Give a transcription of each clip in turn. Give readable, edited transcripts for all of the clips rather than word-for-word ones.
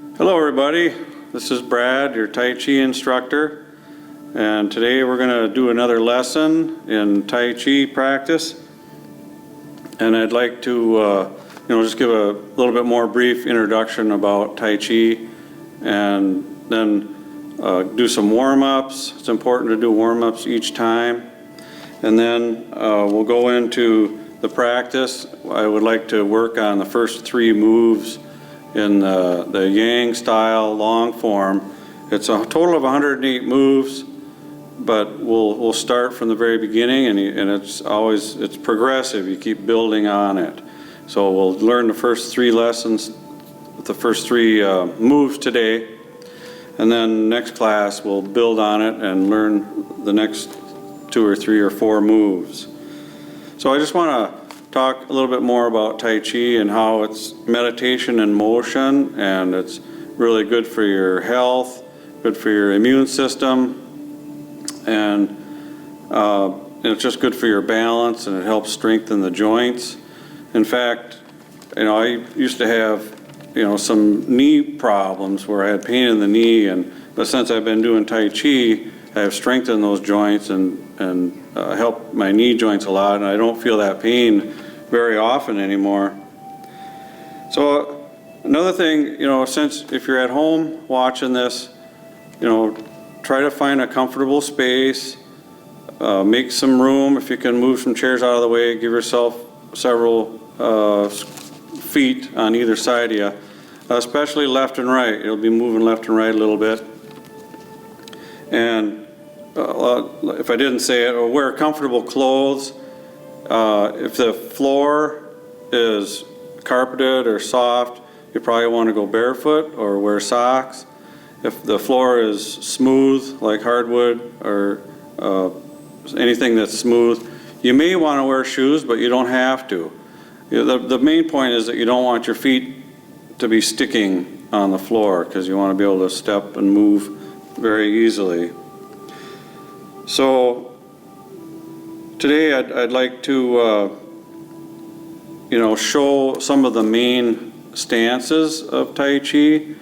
Hello everybody, this is Brad, your Tai Chi instructor, and today we're going to do another lesson in Tai Chi practice. And I'd like to just give a little bit more brief introduction about Tai Chi, and then do some warm-ups. It's important to do warm-ups each time. And then we'll go into the practice. I would like to work on the first 3 moves in the Yang style long form. It's a total of 108 moves, but we'll start from the very beginning, and it's progressive. You keep building on it. So we'll learn the first 3 lessons, the first 3 moves today, and then next class we'll build on it and learn the next 2 or 3 or 4 moves. So I just want to talk a little bit more about Tai Chi and how it's meditation in motion, and it's really good for your health, good for your immune system, and it's just good for your balance, and it helps strengthen the joints. In fact, I used to have some knee problems where I had pain in the knee, but since I've been doing Tai Chi, I have strengthened those joints and helped my knee joints a lot, and I don't feel that pain very often anymore. So another thing, since if you're at home watching this, try to find a comfortable space, make some room. If you can move some chairs out of the way, give yourself several feet on either side of you, especially left and right. You'll be moving left and right a little bit. And if I didn't say it, wear comfortable clothes. If the floor is carpeted or soft, you probably want to go barefoot or wear socks. If the floor is smooth, like hardwood or anything that's smooth, you may want to wear shoes, but you don't have to. The main point is that you don't want your feet to be sticking on the floor, because you want to be able to step and move very easily. So today I'd like to show some of the main stances of Tai Chi,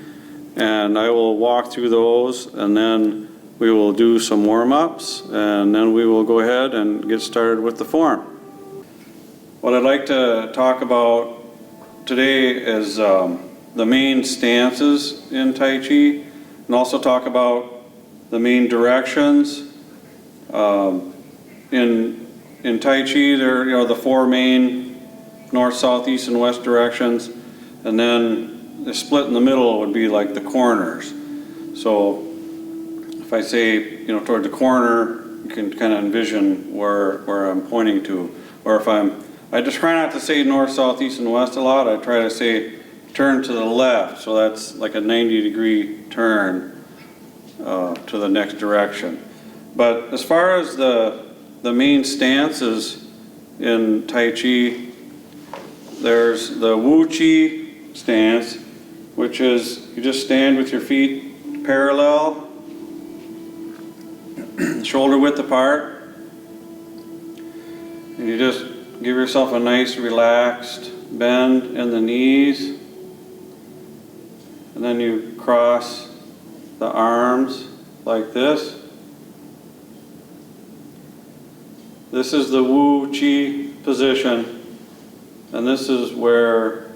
and I will walk through those, and then we will do some warm-ups, and then we will go ahead and get started with the form. What I'd like to talk about today is the main stances in Tai Chi, and also talk about the main directions. In Tai Chi, there are the 4 main north, south, east, and west directions, and then the split in the middle would be like the corners. So if I say toward the corner, you can kind of envision where I'm pointing to. Or if I just try not to say north, south, east, and west a lot. I try to say turn to the left, so that's like a 90-degree turn to the next direction. But as far as the main stances in Tai Chi, there's the Wu Chi stance, which is you just stand with your feet parallel, shoulder width apart, and you just give yourself a nice relaxed bend in the knees, and then you cross the arms like this. This is the Wu Chi position, and this is where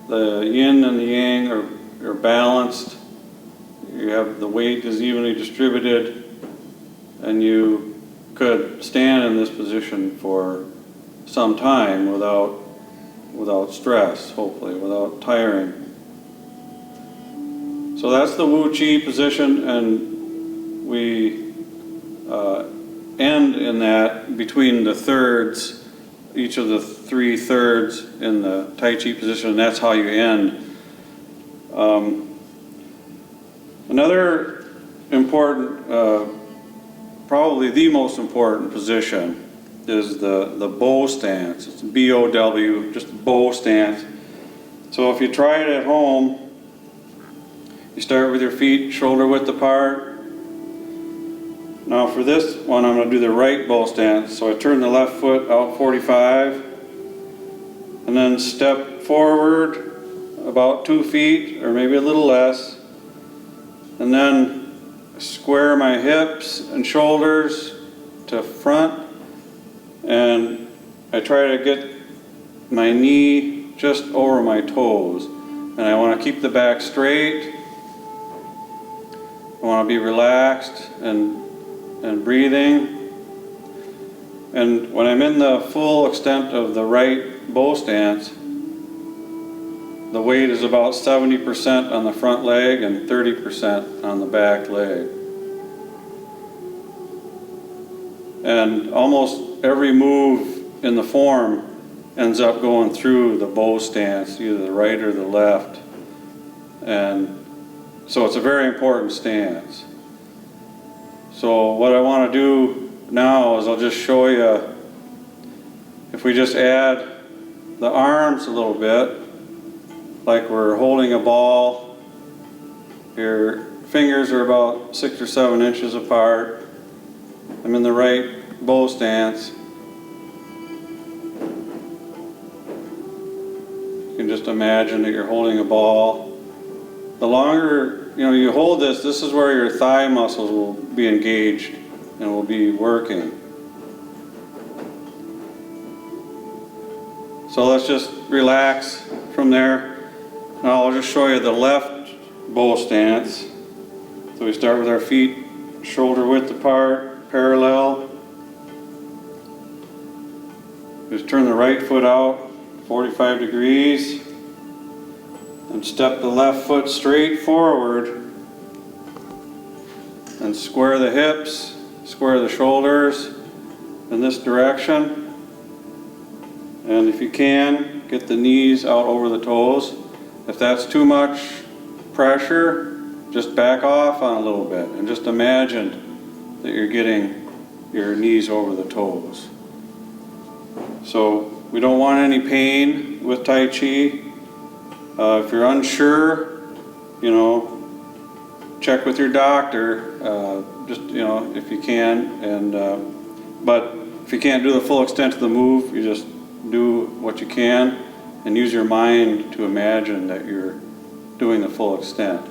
the yin and the yang are balanced. You have the weight is evenly distributed, and you could stand in this position for some time without stress, hopefully, without tiring. So that's the Wu Chi position, and we end in that between the thirds, each of the 3 thirds in the Tai Chi position, and that's how you end. Another important, probably the most important position is the bow stance. It's B-O-W, just bow stance. So if you try it at home, you start with your feet shoulder width apart. Now for this one, I'm going to do the right bow stance. So I turn the left foot out 45, and then step forward about 2 feet or maybe a little less, and then square my hips and shoulders to front, and I try to get my knee just over my toes, and I want to keep the back straight. I want to be relaxed and breathing. And when I'm in the full extent of the right bow stance, the weight is about 70% on the front leg and 30% on the back leg. And almost every move in the form ends up going through the bow stance, either the right or the left. And so it's a very important stance. So what I want to do now is I'll just show you, if we just add the arms a little bit, like we're holding a ball. Your fingers are about 6 or 7 inches apart. I'm in the right bow stance. You can just imagine that you're holding a ball. The longer you hold this, this is where your thigh muscles will be engaged and will be working. So let's just relax from there. Now I'll just show you the left bow stance. So we start with our feet shoulder width apart, parallel. Just turn the right foot out 45 degrees and step the left foot straight forward and square the hips, square the shoulders in this direction. And if you can, get the knees out over the toes. If that's too much pressure, just back off on a little bit and just imagine that you're getting your knees over the toes. So we don't want any pain with Tai Chi. If you're unsure, check with your doctor, if you can. But if you can't do the full extent of the move, you just do what you can and use your mind to imagine that you're doing the full extent.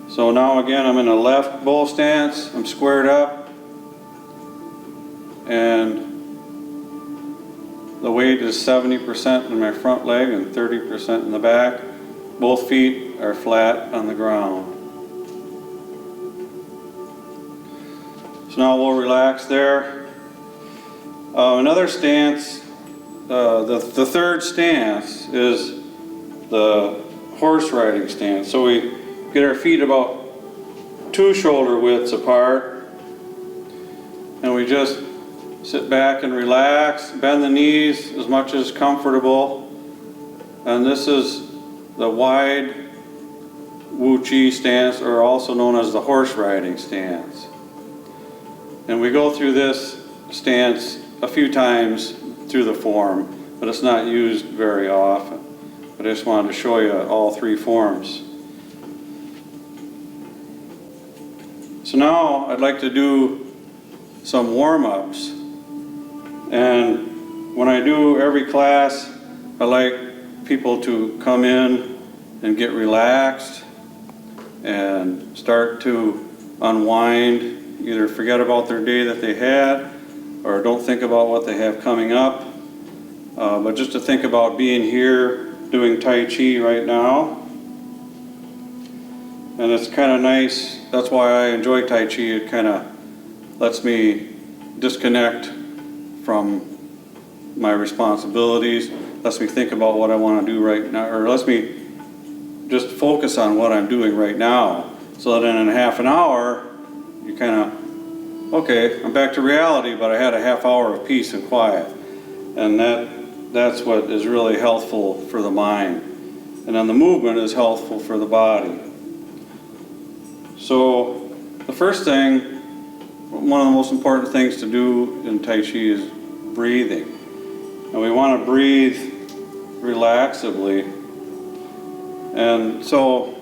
So now again, I'm in a left bow stance. I'm squared up, and the weight is 70% in my front leg and 30% in the back. Both feet are flat on the ground. So now we'll relax there. Another stance, the third stance is the horse riding stance. So we get our feet about 2 shoulder widths apart, and we just sit back and relax, bend the knees as much as comfortable. And this is the wide Wu Chi stance, or also known as the horse riding stance. And we go through this stance a few times through the form, but it's not used very often. But I just wanted to show you all 3 forms. So now I'd like to do some warm-ups. And when I do every class, I like people to come in and get relaxed and start to unwind, either forget about their day that they had or don't think about what they have coming up, but just to think about being here doing Tai Chi right now. And it's kind of nice. That's why I enjoy Tai Chi. It kind of lets me disconnect from my responsibilities, lets me think about what I want to do right now, or lets me just focus on what I'm doing right now, so that in a half an hour, you kind of, okay, I'm back to reality, but I had a half hour of peace and quiet. And that's what is really healthful for the mind. And then the movement is healthful for the body. So the first thing, one of the most important things to do in Tai Chi is breathing. And we want to breathe relaxedly. And so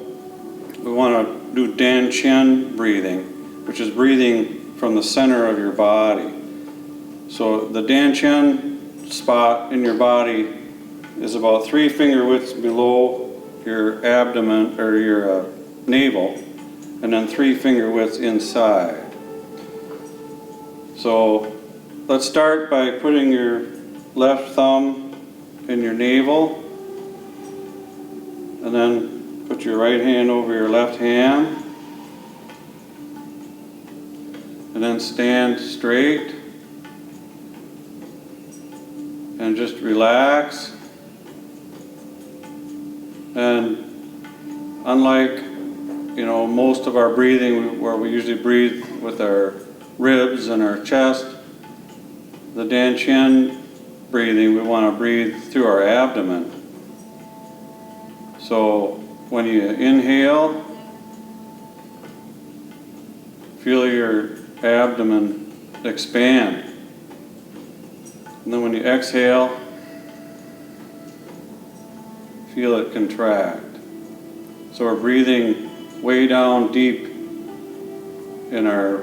we want to do Dan Chen breathing, which is breathing from the center of your body. So the Dan Chen spot in your body is about 3 finger widths below your abdomen or your navel, and then 3 finger widths inside. So let's start by putting your left thumb in your navel, and then put your right hand over your left hand, and then stand straight and just relax. And unlike, most of our breathing where we usually breathe with our ribs and our chest, the Dan-Chin breathing, we want to breathe through our abdomen. So when you inhale, feel your abdomen expand. And then when you exhale, feel it contract. So we're breathing way down deep in our,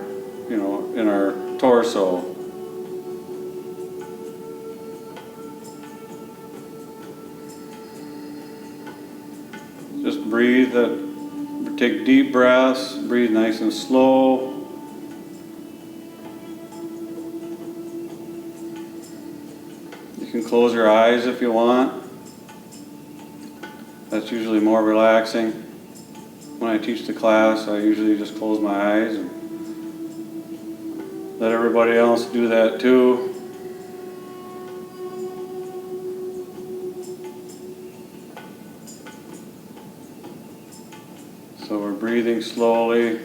in our torso. Just breathe take deep breaths, breathe nice and slow. You can close your eyes if you want. That's usually more relaxing. When I teach the class, I usually just close my eyes and let everybody else do that too. So we're breathing slowly.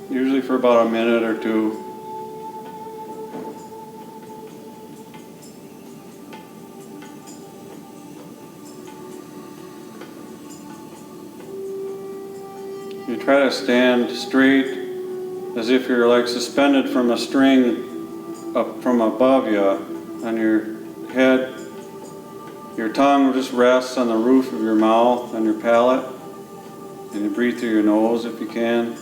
Usually for about a minute or two. You try to stand straight as if you're like suspended from a string up from above you on your head. Your tongue just rests on the roof of your mouth, on your palate, and you breathe through your nose if you can.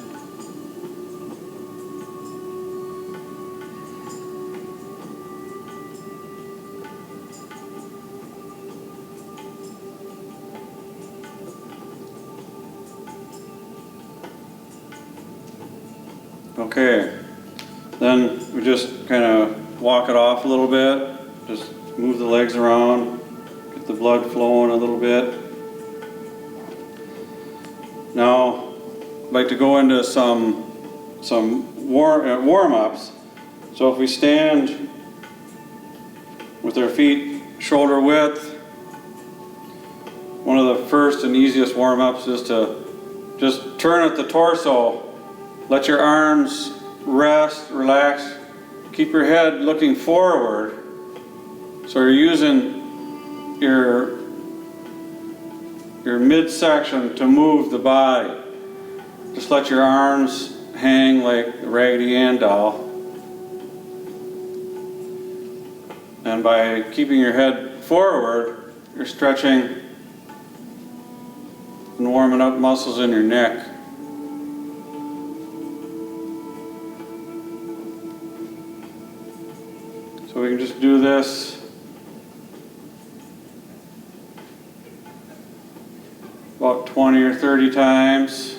Okay, then we just kind of walk it off a little bit, just move the legs around, get the blood flowing a little bit. Now, I'd like to go into some warm-ups. So if we stand with our feet shoulder width, one of the first and easiest warm-ups is to just turn at the torso. Let your arms rest, relax. Keep your head looking forward. So you're using your midsection to move the body. Just let your arms hang like a Raggedy Ann doll. And by keeping your head forward, you're stretching and warming up muscles in your neck. So we can just do this about 20 or 30 times.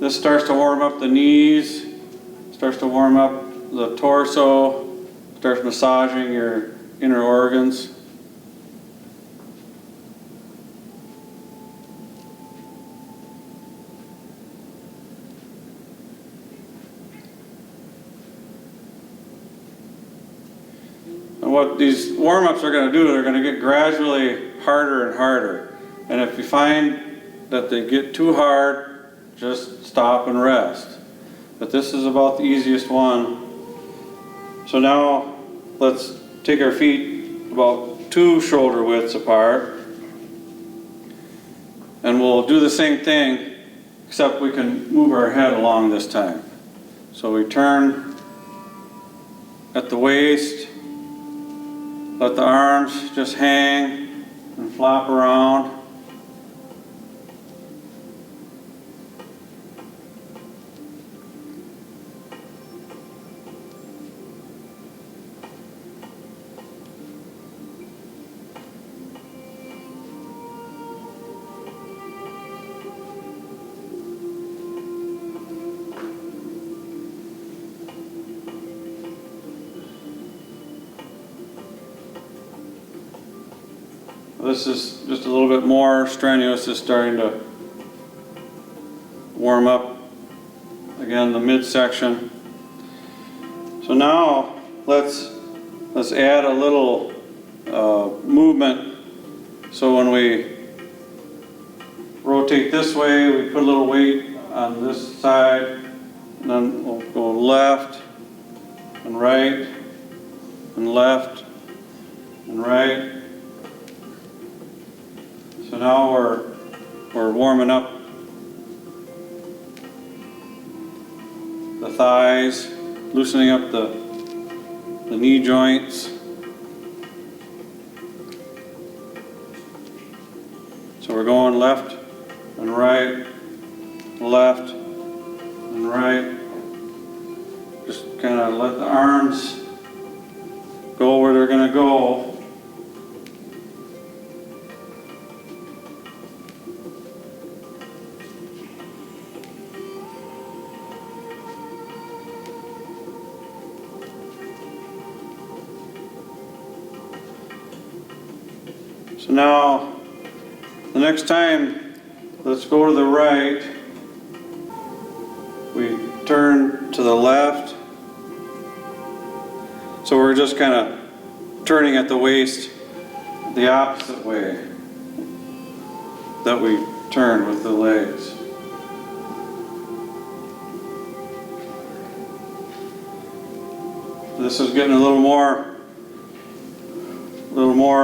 This starts to warm up the knees, starts to warm up the torso, starts massaging your inner organs. And what these warm-ups are going to do, they're going to get gradually harder and harder. And if you find that they get too hard, just stop and rest. But this is about the easiest one. So now let's take our feet about 2 shoulder widths apart. And we'll do the same thing except we can move our head along this time. So we turn at the waist, let the arms just hang and flop around. This is just a little bit more strenuous. It's starting to warm up again the midsection. So now let's add a little movement. So when we rotate this way, we put a little weight on this side, and then we'll go left and right and left and right. So now we're warming up the thighs, loosening up the knee joints. So we're going left and right, left and right. Just kind of let the arms go where they're going to go. So now, the next time, let's go to the right. We turn to the left. So we're just kind of turning at the waist the opposite way that we turn with the legs. This is getting a little more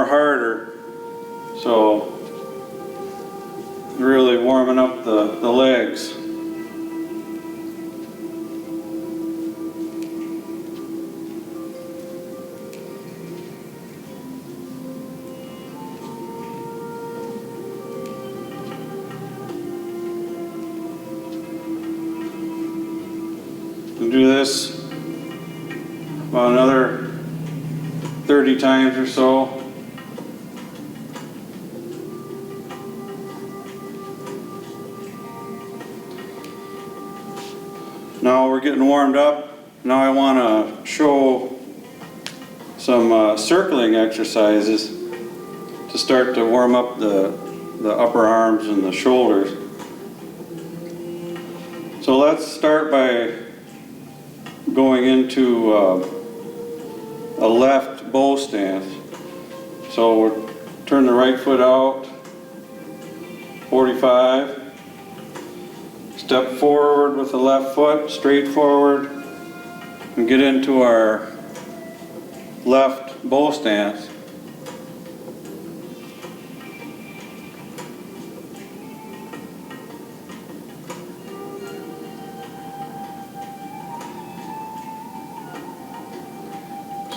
harder. So really warming up the legs. We'll do this about another 30 times or so. Now we're getting warmed up. Now I want to show some circling exercises to start to warm up the upper arms and the shoulders. So let's start by going into a left bow stance. So we'll turn the right foot out, 45. Step forward with the left foot, straight forward, and get into our left bow stance.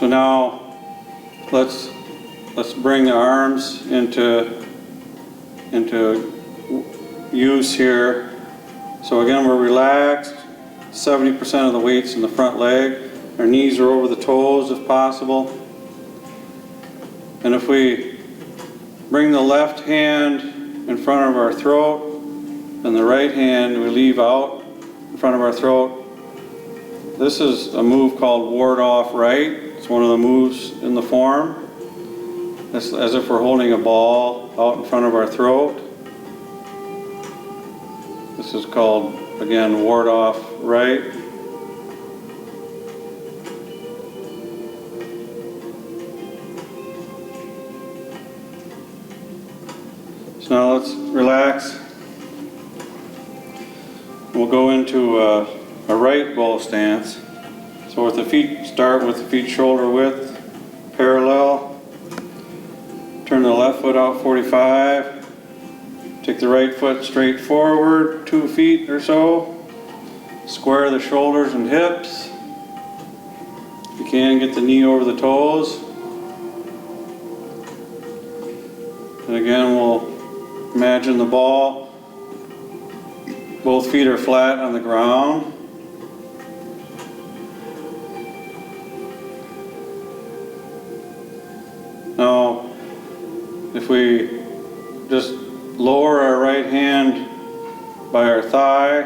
So now let's bring the arms into use here. So again, we're relaxed. 70% of the weight's in the front leg. Our knees are over the toes if possible. And if we bring the left hand in front of our throat and the right hand we leave out in front of our throat, this is a move called ward off right. It's one of the moves in the form. It's as if we're holding a ball out in front of our throat. This is called, again, ward off right. So now let's relax. We'll go into a right bow stance. So with the feet, start with the feet shoulder width, parallel. Turn the left foot out 45. Take the right foot straight forward 2 feet or so. Square the shoulders and hips. If you can, get the knee over the toes. And again, we'll imagine the ball. Both feet are flat on the ground. Now, if we just lower our right hand by our thigh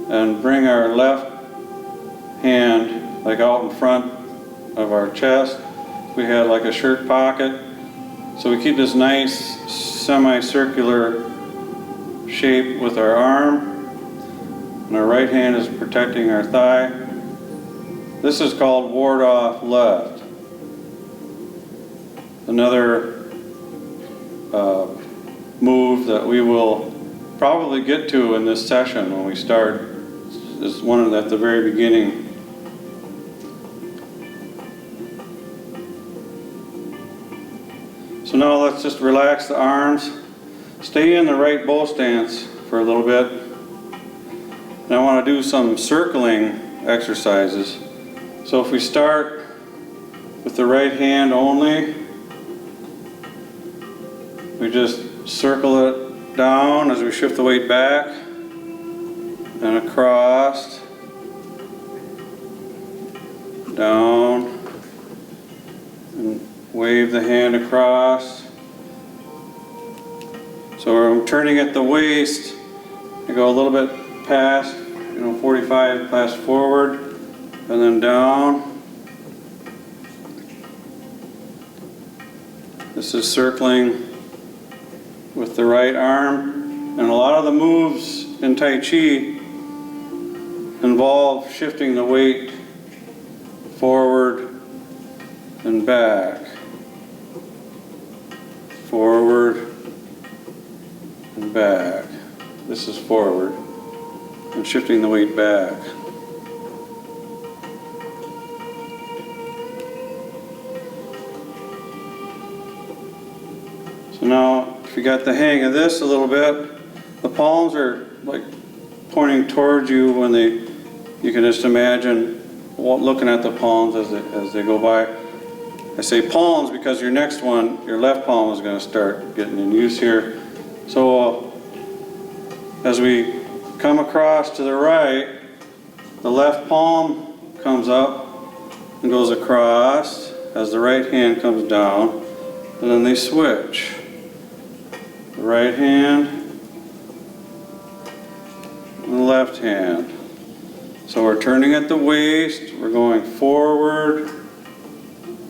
and bring our left hand like out in front of our chest, we have like a shirt pocket. So we keep this nice semicircular shape with our arm, and our right hand is protecting our thigh. This is called ward off left. Another move that we will probably get to in this session when we start is one at the very beginning. So now let's just relax the arms. Stay in the right bow stance for a little bit. And I want to do some circling exercises. So if we start with the right hand only, we just circle it down as we shift the weight back and across, down, and wave the hand across. So I'm turning at the waist. I go a little bit past, 45 past forward, and then down. This is circling with the right arm. And a lot of the moves in Tai Chi involve shifting the weight forward and back. Forward and back. This is forward and shifting the weight back. So now, if you got the hang of this a little bit, the palms are like pointing towards you when you can just imagine looking at the palms as they go by. I say palms because your next one, your left palm, is going to start getting in use here. So as we come across to the right, the left palm comes up and goes across as the right hand comes down, and then they switch. The right hand and the left hand. So we're turning at the waist, we're going forward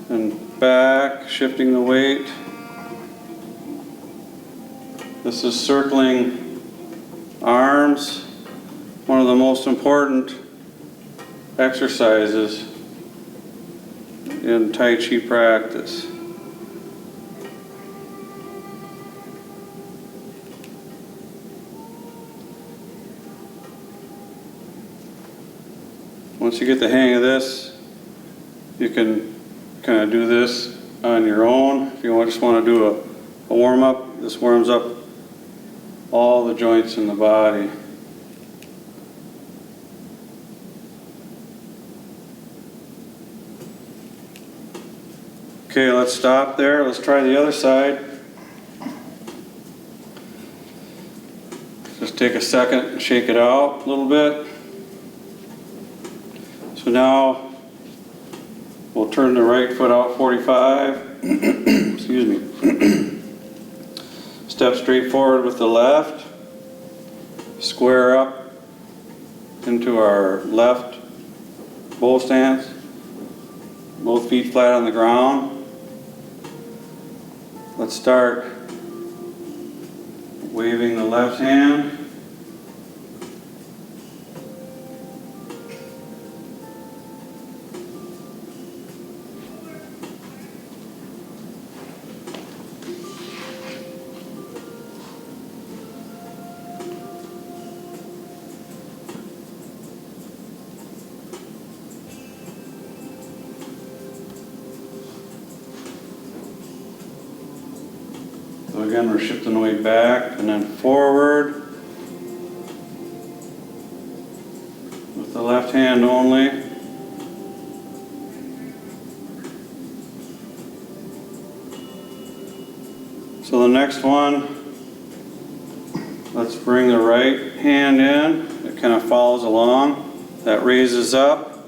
and back, shifting the weight. This is circling arms, one of the most important exercises in Tai Chi practice. Once you get the hang of this, you can kind of do this on your own. If you just want to do a warm-up, this warms up all the joints in the body. Okay, let's stop there. Let's try the other side. Just take a second and shake it out a little bit. So now we'll turn the right foot out 45. Excuse me. Step straight forward with the left. Square up into our left bow stance. Both feet flat on the ground. Let's start waving the left hand. So again, we're shifting the weight back and then forward with the left hand only. So the next one, let's bring the right hand in. It kind of follows along. That raises up.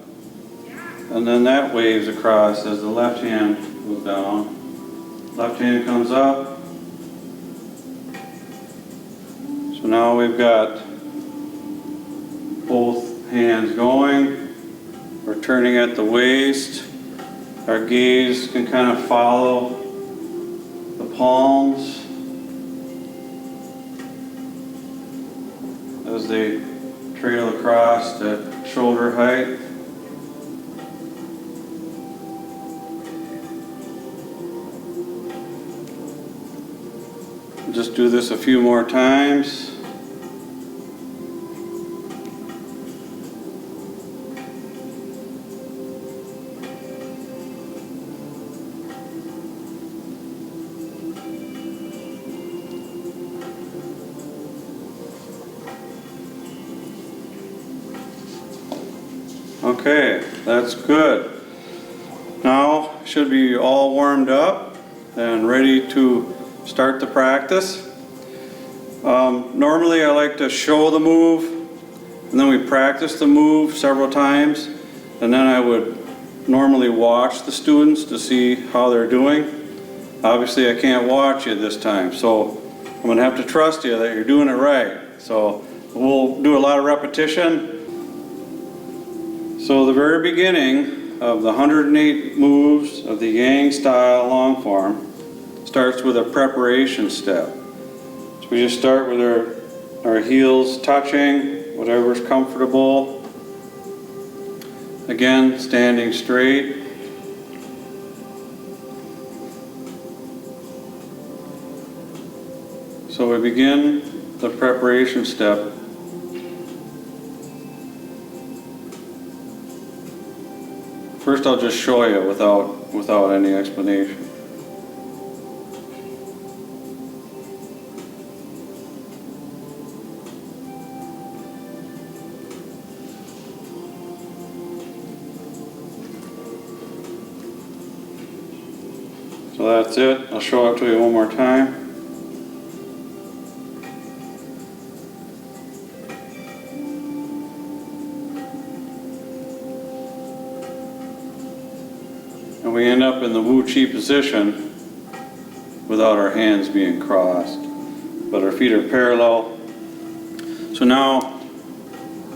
And then that waves across as the left hand goes down. Left hand comes up. So now we've got both hands going. We're turning at the waist. Our gaze can kind of follow the palms as they trail across at shoulder height. Just do this a few more times. Okay, that's good. Now should be all warmed up and ready to start the practice. Normally I like to show the move and then we practice the move several times, and then I would normally watch the students to see how they're doing. Obviously I can't watch you this time, so I'm going to have to trust you that you're doing it right. So we'll do a lot of repetition. So the very beginning of the 108 moves of the Yang style long form starts with a preparation step. So we just start with our heels touching, whatever's comfortable. Again, standing straight. So we begin the preparation step. First I'll just show you without any explanation. So that's it. I'll show it to you one more time. And we end up in the Wu Chi position without our hands being crossed, but our feet are parallel. So now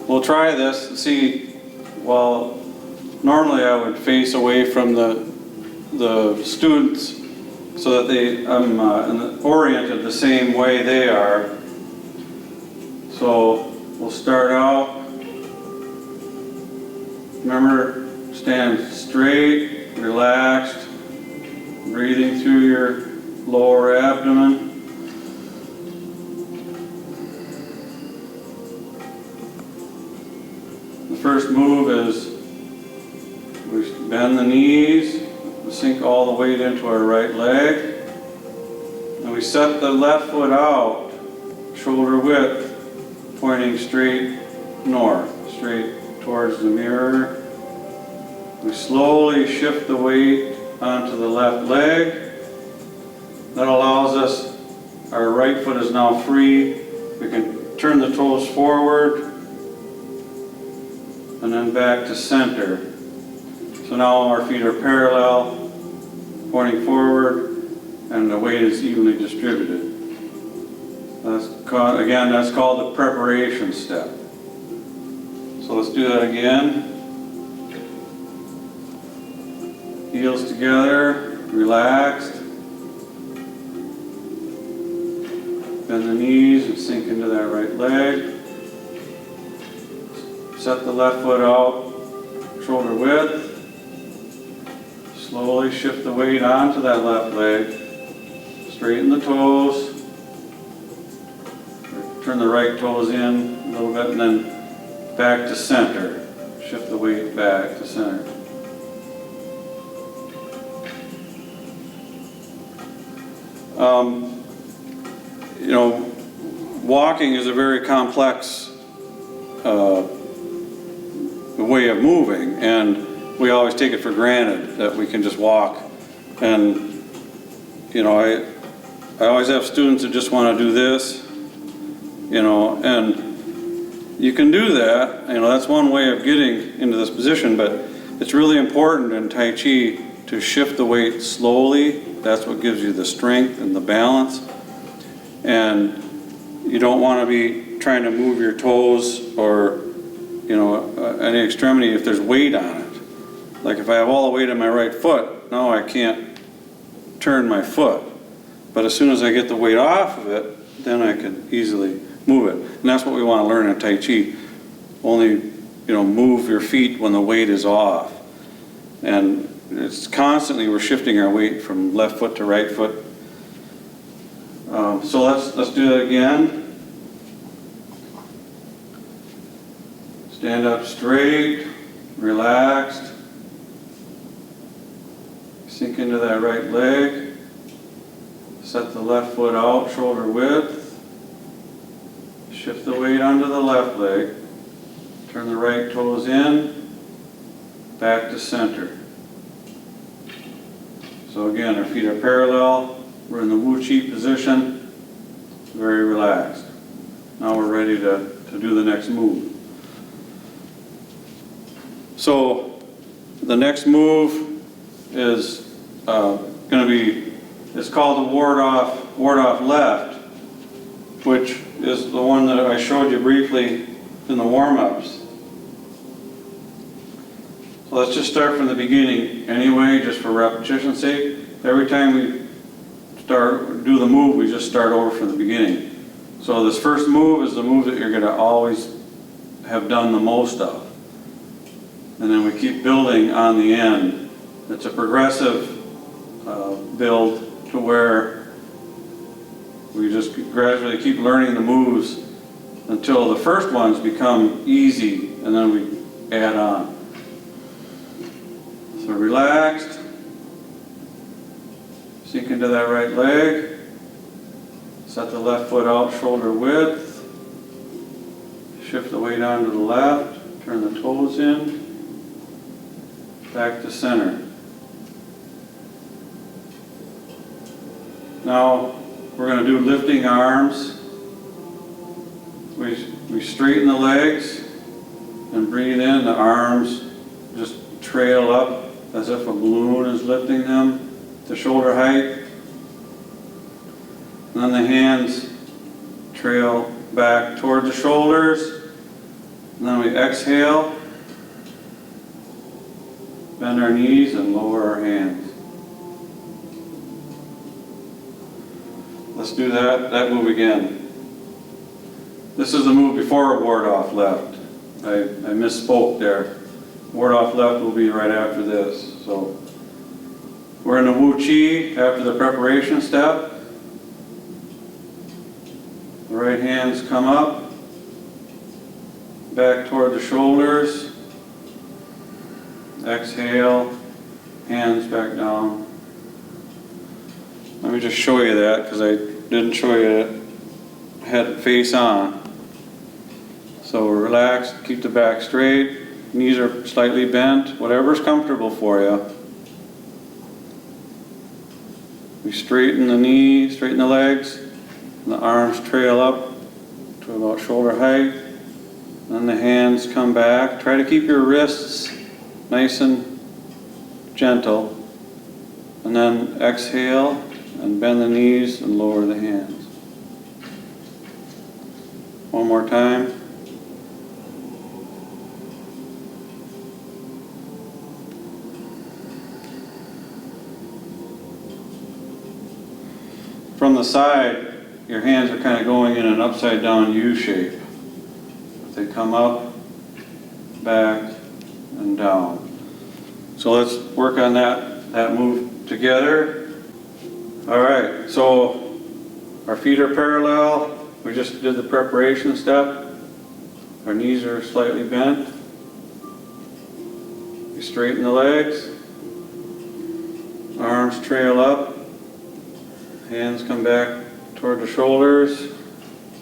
we'll try this and see. Well, normally I would face away from the students so that I'm oriented the same way they are. So we'll start out. Remember, stand straight, relaxed, breathing through your lower abdomen. The first move is we bend the knees, we sink all the weight into our right leg, and we set the left foot out, shoulder width, pointing straight north, straight towards the mirror. We slowly shift the weight onto the left leg. That allows us, our right foot is now free. We can turn the toes forward and then back to center. So now our feet are parallel, pointing forward, and the weight is evenly distributed. That's called the preparation step. So let's do that again. Heels together, relaxed. Bend the knees and sink into that right leg. Set the left foot out, shoulder width. Slowly shift the weight onto that left leg. Straighten the toes. Turn the right toes in a little bit and then back to center. Shift the weight back to center. walking is a very complex way of moving, and we always take it for granted that we can just walk. And I always have students that just want to do this, and you can do that. That's one way of getting into this position, but it's really important in Tai Chi to shift the weight slowly. That's what gives you the strength and the balance. And you don't want to be trying to move your toes or, any extremity if there's weight on it. Like if I have all the weight on my right foot, now I can't turn my foot. But as soon as I get the weight off of it, then I can easily move it. And that's what we want to learn in Tai Chi. Only, move your feet when the weight is off. And it's constantly, we're shifting our weight from left foot to right foot. So let's do that again. Stand up straight, relaxed. Sink into that right leg. Set the left foot out, shoulder width. Shift the weight onto the left leg. Turn the right toes in, back to center. So again, our feet are parallel. We're in the Wu Chi position, very relaxed. Now we're ready to do the next move. So the next move is going to be, it's called the ward off left, which is the one that I showed you briefly in the warm-ups. So let's just start from the beginning anyway, just for repetition's sake. Every time we do the move, we just start over from the beginning. So this first move is the move that you're going to always have done the most of. And then we keep building on the end. It's a progressive build to where we just gradually keep learning the moves until the first ones become easy, and then we add on. So relaxed. Sink into that right leg. Set the left foot out, shoulder width. Shift the weight onto the left. Turn the toes in. Back to center. Now we're going to do lifting arms. We straighten the legs and breathe in. The arms just trail up as if a balloon is lifting them to shoulder height. And then the hands trail back toward the shoulders. And then we exhale, bend our knees and lower our hands. Let's do that move again. This is the move before ward off left. I misspoke there. Ward off left will be right after this. So we're in the Wu Chi after the preparation step. The right hands come up, back toward the shoulders. Exhale, hands back down. Let me just show you that because I didn't show you it. Head face on. So relax, keep the back straight. Knees are slightly bent, whatever's comfortable for you. We straighten the knee, straighten the legs, and the arms trail up to about shoulder height. Then the hands come back. Try to keep your wrists nice and gentle. And then exhale and bend the knees and lower the hands. One more time. From the side, your hands are kind of going in an upside down U shape. They come up, back, and down. So let's work on that move together. All right, so our feet are parallel. We just did the preparation step. Our knees are slightly bent. We straighten the legs. Arms trail up. Hands come back toward the shoulders,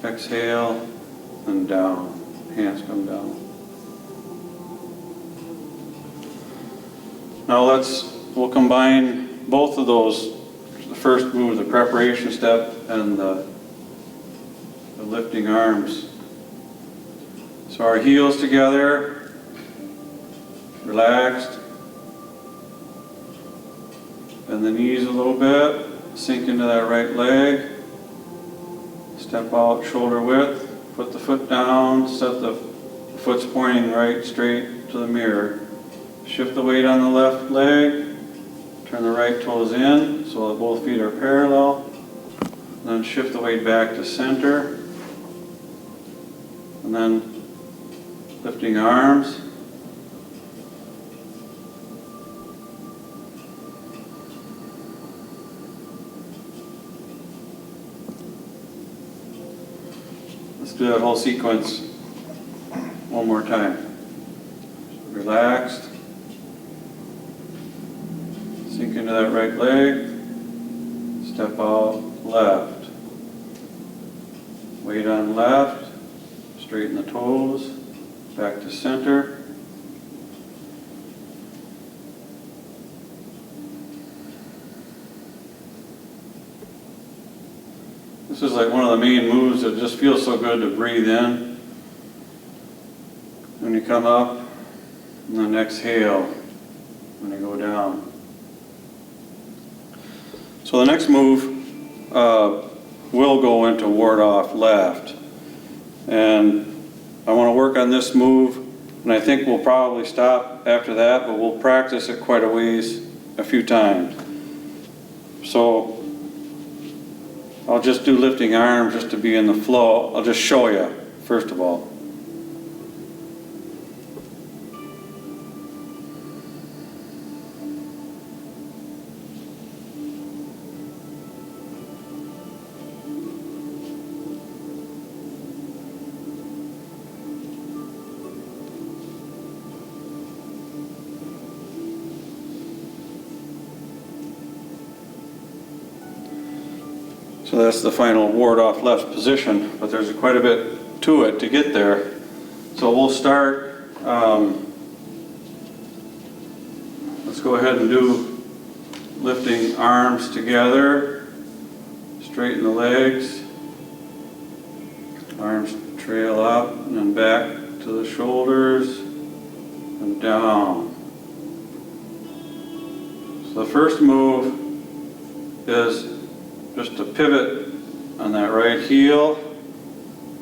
exhale, and down. Hands come down. Now we'll combine both of those, the first move, the preparation step, and the lifting arms. So our heels together, relaxed, bend the knees a little bit, sink into that right leg, step out shoulder width, put the foot down, set the foot's pointing right straight to the mirror. Shift the weight on the left leg, turn the right toes in so that both feet are parallel, then shift the weight back to center, and then lifting arms. Let's do that whole sequence one more time. Relaxed. Sink into that right leg. Step out left. Weight on left. Straighten the toes. Back to center. This is like one of the main moves that just feels so good to breathe in when you come up, and then exhale when you go down. So the next move will go into ward off left. And I want to work on this move, and I think we'll probably stop after that, but we'll practice it quite a ways, a few times. So I'll just do lifting arms just to be in the flow. I'll just show you, first of all. So that's the final ward off left position, but there's quite a bit to it to get there. So we'll start, let's go ahead and do lifting arms together, straighten the legs, arms trail up and then back to the shoulders and down. So the first move is just to pivot on that right heel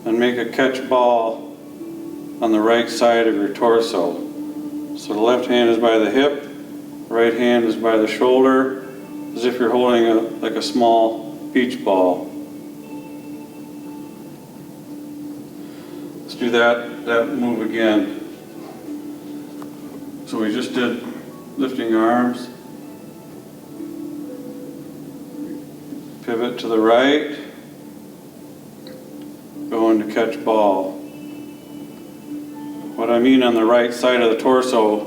and make a catch ball on the right side of your torso. So the left hand is by the hip, the right hand is by the shoulder, as if you're holding like a small beach ball. Let's do that move again. So we just did lifting arms. Pivot to the right, go into catch ball. What I mean on the right side of the torso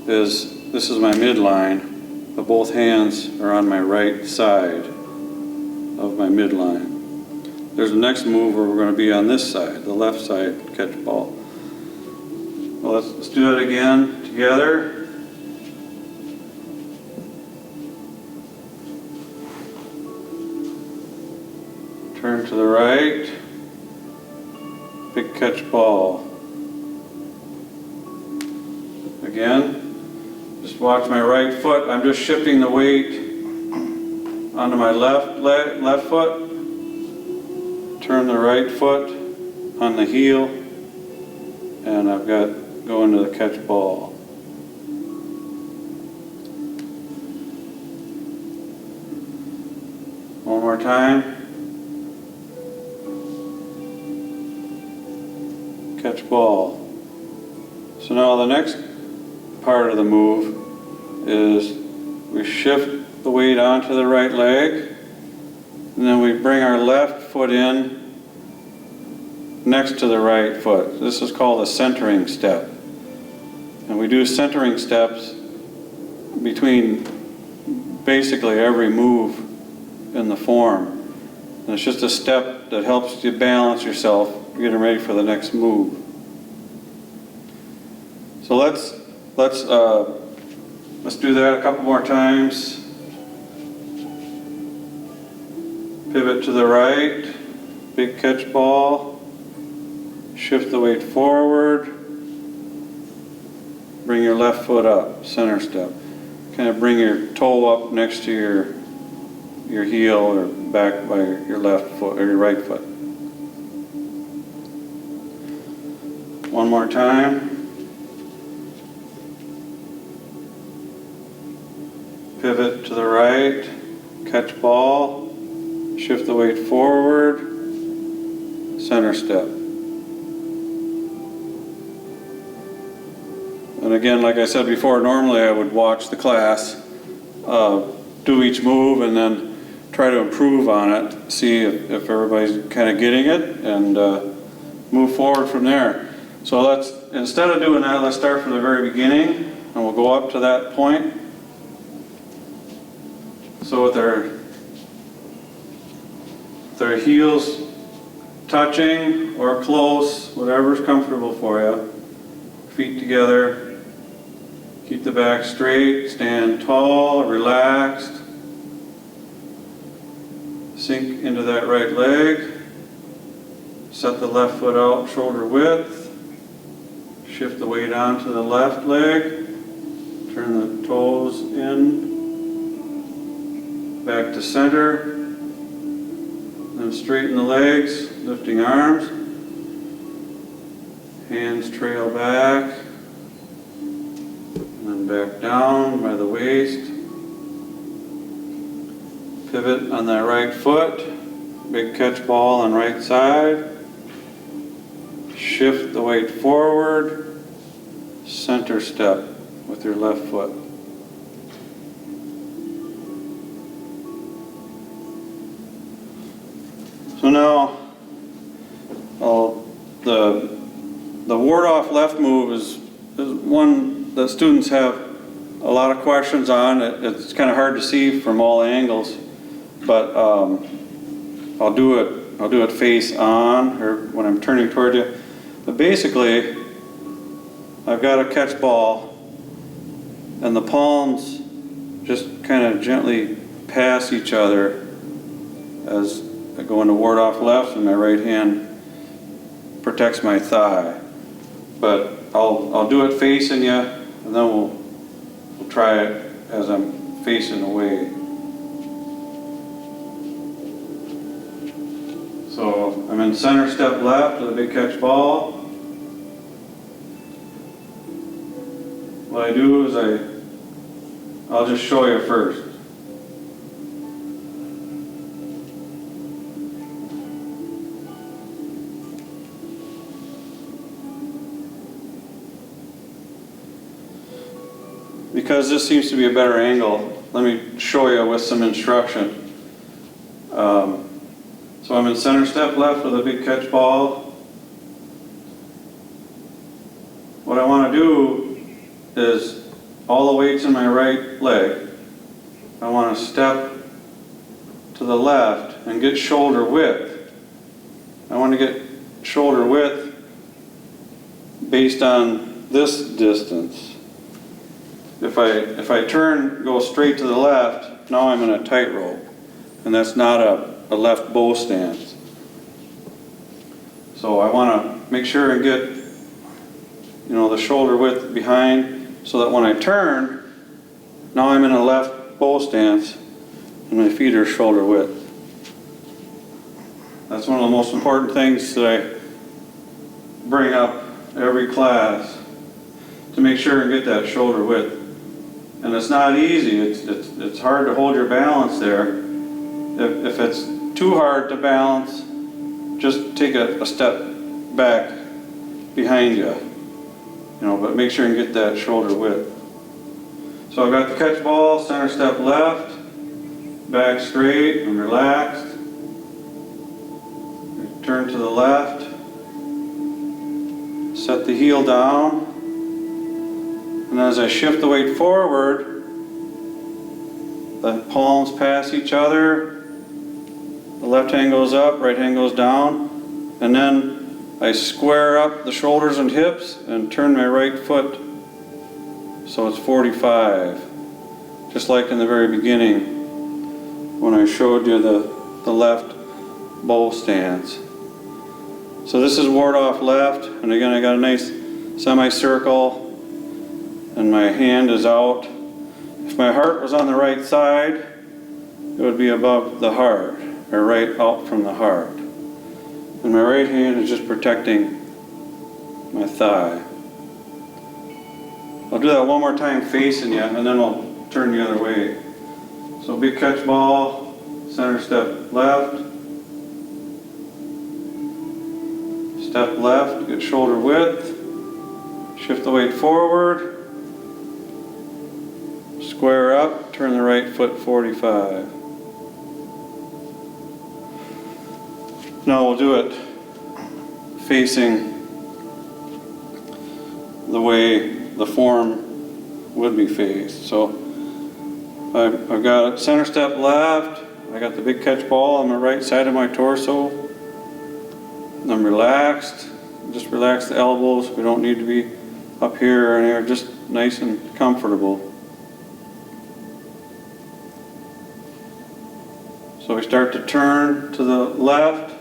is, this is my midline, but both hands are on my right side of my midline. There's the next move where we're going to be on this side, the left side catch ball. Well, let's do that again together. Turn to the right, big catch ball. Again, just watch my right foot. I'm just shifting the weight onto my left foot. Turn the right foot on the heel, and I've got going to the catch ball. One more time. Catch ball. So now the next part of the move is we shift the weight onto the right leg, and then we bring our left foot in next to the right foot. This is called a centering step. And we do centering steps between basically every move in the form. And it's just a step that helps you balance yourself, getting ready for the next move. So let's do that a couple more times. Pivot to the right, big catch ball, shift the weight forward, bring your left foot up, center step. Kind of bring your toe up next to your heel or back by your left foot or your right foot. One more time. Pivot to the right, catch ball, shift the weight forward, center step. And again, like I said before, normally I would watch the class, do each move and then try to improve on it, see if everybody's kind of getting it, and move forward from there. So instead of doing that, let's start from the very beginning, and we'll go up to that point. So with their heels touching or close, whatever's comfortable for you. Feet together. Keep the back straight, stand tall, relaxed. Sink into that right leg. Set the left foot out shoulder width. Shift the weight onto the left leg. Turn the toes in. Back to center. Then straighten the legs, lifting arms. Hands trail back. And then back down by the waist. Pivot on that right foot. Big catch ball on right side. Shift the weight forward. Center step with your left foot. So now, the ward-off left move is one that students have a lot of questions on. It's kind of hard to see from all angles, but I'll do it face on, or when I'm turning toward you. But basically, I've got a catch ball, and the palms just kind of gently pass each other as I go into ward off left, and my right hand protects my thigh. But I'll do it facing you, and then we'll try it as I'm facing away. So I'm in center step left with a big catch ball. What I do is I'll just show you first. Because this seems to be a better angle, let me show you with some instruction. So I'm in center step left with a big catch ball. What I want to do is all the weight's in my right leg. I want to step to the left and get shoulder width. I want to get shoulder width based on this distance. If I go straight to the left, now I'm in a tightrope, and that's not a left bow stance. So I want to make sure and get, the shoulder width behind, so that when I turn, now I'm in a left bow stance, and my feet are shoulder width. That's one of the most important things that I bring up every class, to make sure and get that shoulder width. And it's not easy. It's hard to hold your balance there. If it's too hard to balance, just take a step back behind you. But make sure and get that shoulder width. So I've got the catch ball, center step left, back straight and relaxed. Turn to the left. Set the heel down. And as I shift the weight forward, the palms pass each other, The left hand goes up, right hand goes down, and then I square up the shoulders and hips and turn my right foot so it's 45. Just like in the very beginning when I showed you the left bow stance. So this is ward off left, and again I got a nice semicircle and my hand is out. If my heart was on the right side, it would be above the heart, or right out from the heart. And my right hand is just protecting my thigh. I'll do that one more time facing you, and then I'll turn the other way. So big catch ball, center step left, step left, get shoulder width, shift the weight forward, square up, turn the right foot 45. Now we'll do it facing the way the form would be faced. So I've got center step left, I got the big catch ball on the right side of my torso. I'm relaxed, just relax the elbows. We don't need to be up here or anywhere, just nice and comfortable. So we start to turn to the left,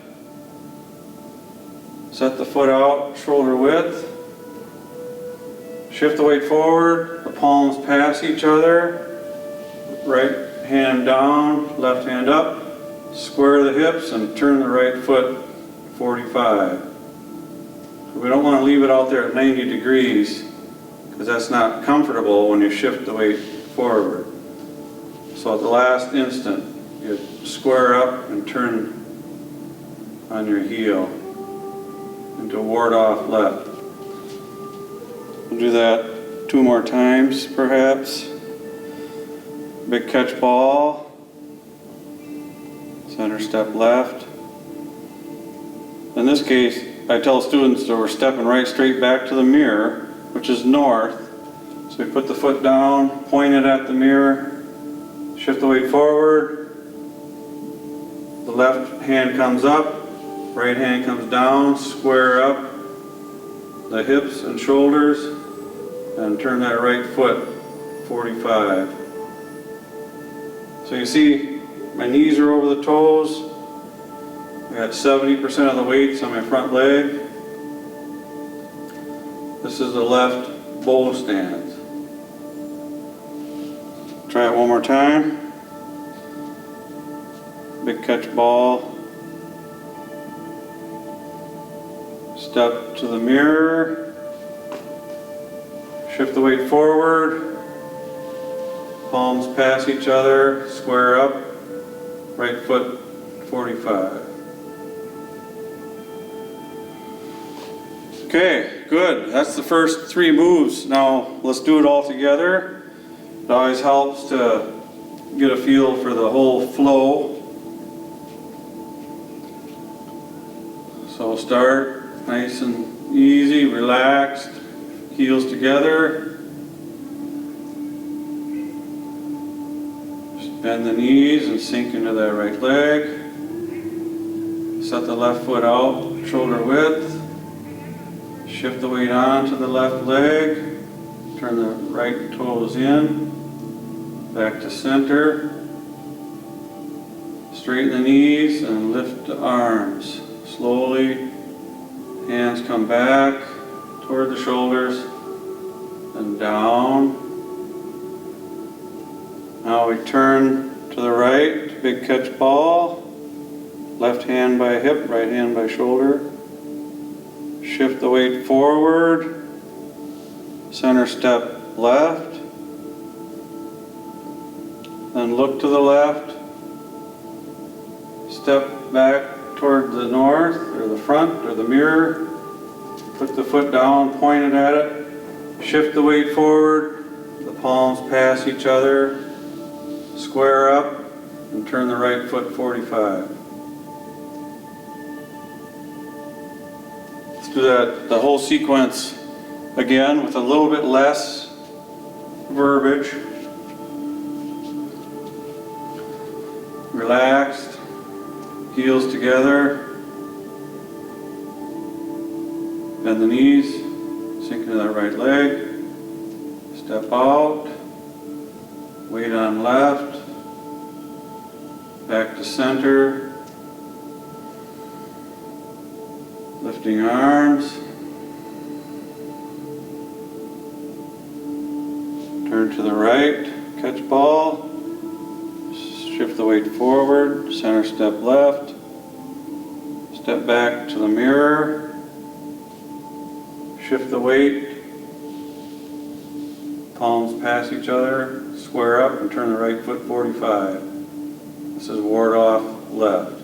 set the foot out, shoulder width, shift the weight forward, the palms pass each other, right hand down, left hand up, square the hips and turn the right foot 45. So we don't want to leave it out there at 90 degrees because that's not comfortable when you shift the weight forward. So at the last instant, you square up and turn on your heel into ward off left. We'll do that 2 more times perhaps. Big catch ball, center step left. In this case, I tell students that we're stepping right straight back to the mirror, which is north. So we put the foot down, point it at the mirror, shift the weight forward. The left hand comes up, right hand comes down, square up the hips and shoulders, and turn that right foot 45. So you see my knees are over the toes. I got 70% of the weights on my front leg. This is the left bow stance. Try it one more time. Big catch ball. Step to the mirror. Shift the weight forward. Palms pass each other. Square up. Right foot 45. Okay, good. That's the first 3 moves. Now let's do it all together. It always helps to get a feel for the whole flow. So start nice and easy, relaxed, heels together. Just bend the knees and sink into that right leg. Set the left foot out, shoulder width. Shift the weight onto the left leg. Turn the right toes in. Back to center. Straighten the knees and lift the arms. Slowly, hands come back toward the shoulders and down. Now we turn to the right, big catch ball. Left hand by hip, right hand by shoulder. Shift the weight forward. Center step left. Then look to the left. Step back toward the north or the front or the mirror. Put the foot down, point it at it. Shift the weight forward. The palms pass each other. Square up and turn the right foot 45. Let's do that, the whole sequence again with a little bit less verbiage. Relaxed. heels together, bend the knees, sink into that right leg, step out, weight on left, back to center, lifting arms, turn to the right, catch ball, shift the weight forward, center step left, step back to the mirror, shift the weight, palms pass each other, square up and turn the right foot 45. This is ward off left.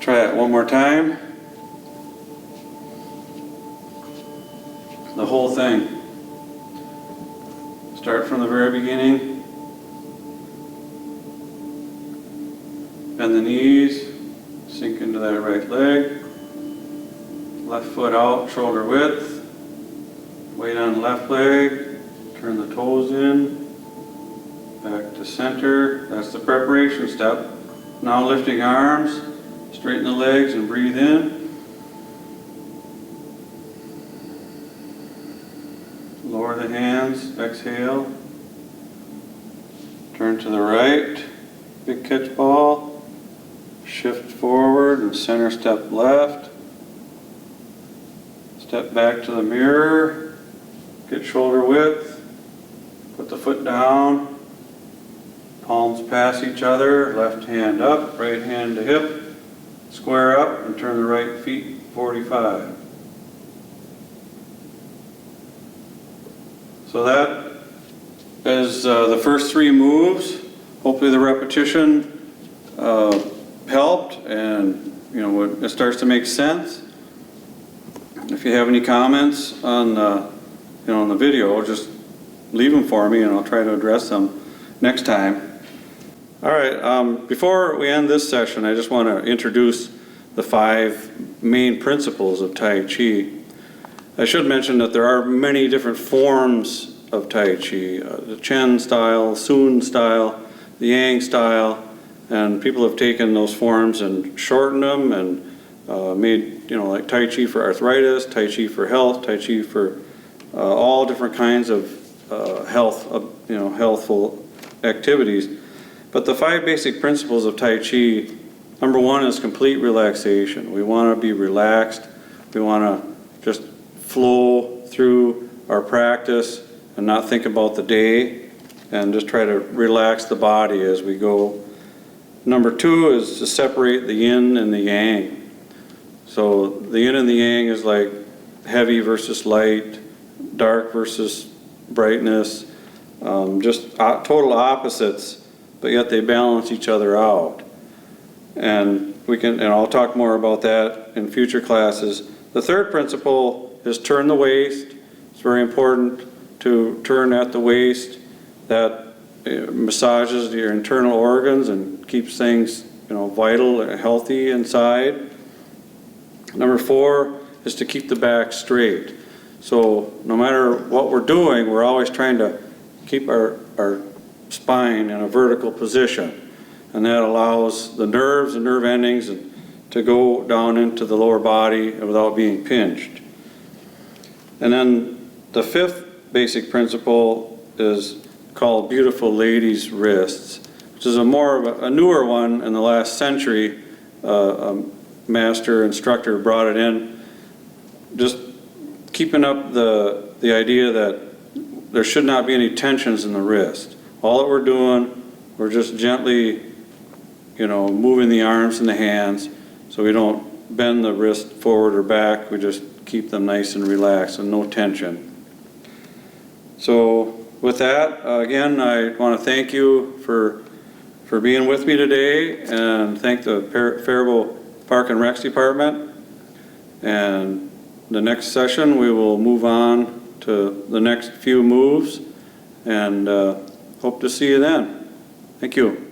Try it one more time. The whole thing. Start from the very beginning. Bend the knees, sink into that right leg. Left foot out, shoulder width. Weight on the left leg. Turn the toes in. Back to center. That's the preparation step. Now lifting arms. Straighten the legs and breathe in. Lower the hands, exhale. Turn to the right, big catch ball. Shift forward and center step left. Step back to the mirror. Get shoulder width. Put the foot down. Palms pass each other, left hand up, right hand to hip. Square up and turn the right feet 45. So that is the first three moves. Hopefully the repetition helped, and it starts to make sense. If you have any comments on on the video, just leave them for me and I'll try to address them next time. All right, before we end this session, I just want to introduce the 5 main principles of Tai Chi. I should mention that there are many different forms of Tai Chi, the Chen style, Sun style, the Yang style, and people have taken those forms and shortened them and made, like Tai Chi for arthritis, Tai Chi for health, Tai Chi for all different kinds of healthful activities. But the 5 basic principles of Tai Chi, number 1 is complete relaxation. We want to be relaxed. We want to just flow through our practice and not think about the day and just try to relax the body as we go. Number 2 is to separate the yin and the yang. So the yin and the yang is like heavy versus light, dark versus brightness, just total opposites, but yet they balance each other out. And I'll talk more about that in future classes. The third principle is turn the waist. It's very important to turn at the waist. That massages your internal organs and keeps things, vital and healthy inside. Number 4 is to keep the back straight. So no matter what we're doing, we're always trying to keep our spine in a vertical position, and that allows the nerves and nerve endings to go down into the lower body without being pinched. And then the 5th basic principle is called Beautiful Lady's Wrists, which is a newer one in the last century. A master instructor brought it in, just keeping up the idea that there should not be any tensions in the wrist. All that we're doing, we're just gently, moving the arms and the hands so we don't bend the wrist forward or back. We just keep them nice and relaxed and no tension. So with that, again, I want to thank you for being with me today and thank the Faribault Park and Recs Department. And the next session, we will move on to the next few moves and hope to see you then. Thank you.